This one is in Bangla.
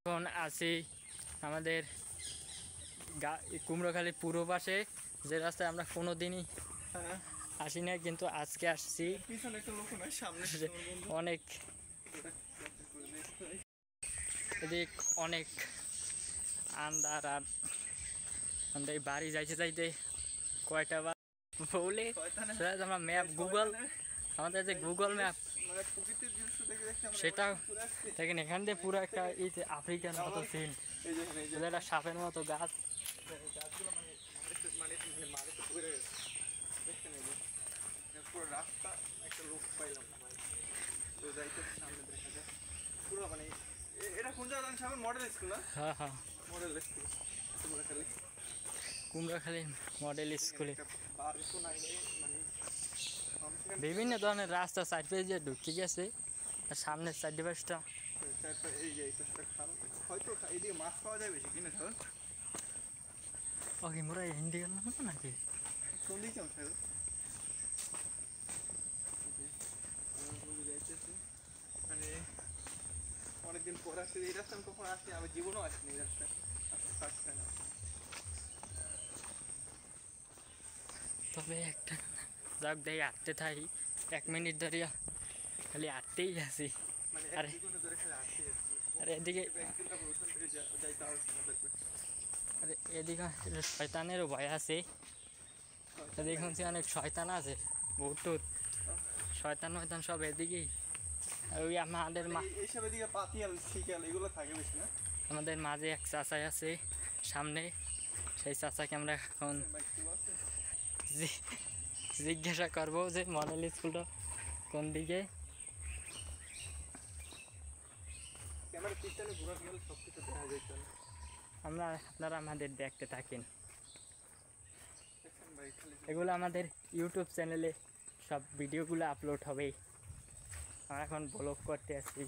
এখন আছি আমাদের কুমড়োখালীর পূর্ব পাশে, যে রাস্তায় আমরা কোনোদিনই আসি না, কিন্তু আজকে আসছি। অনেক এদিক অনেক আন্ধার, আর আমাদের বাড়ি যাইতে যাইতে কয়টা বার বলে আমরা ম্যাপ গুগল, আমাদের যে গুগল ম্যাপ সেটা দেখেন, এখান দিয়ে পুরো একটা এই যে আফ্রিকার মতো সিন, একটা সাপের মতো গাছ, পুরো রাস্তা একটা লোক পাইলাম তো যাইতে সামনে দেখা যায় পুরো মানে এটা কোন জায়গা সামনে মডেল স্কুল না? হ্যাঁ হ্যাঁ, মডেল স্কুল কুমড়োখালী মডেল স্কুলে মানে বিভিন্ন ধরনের রাস্তা সাইড পেয়ে ঢুকে গেছে, আর সামনের সাইড পাশটা এই যে খাল, হয়তো এইদিকে মাছ পাওয়া যায় বেশি কিনে ধরুন। ওকে মোরা হিন্দি গেলাম না নাকি? কোন দিকে মানে অনেকদিন পর আসছে এই রাস্তা, আমি কখন আসি, আমি জীবনও আসিনি এই রাস্তায়, ফার্স্ট টাইম। তবে একটা যাক দেয় আটতে থাকি 1 মিনিট ধরিয়া, খালি আটতেই আছি। আরে এদিকে এদিকে শয়তানেরও ভয় আছে, দেখুন অনেক শয়তান আছে, বহুত শয়তান ময়তান সব এদিকেই। আর ওই আমাদের মাঝে এক চাচাই আছে সামনে, সেই চাচাকে আমরা এখন জিজ্ঞাসা করবো যে মডেল স্কুলটা কোন দিকে। আপনারা আমাদের দেখতে থাকেন, এগুলো আমাদের ইউটিউব চ্যানেলে সব ভিডিওগুলো আপলোড হবে। আমরা এখন ব্লগ করতে আসছি।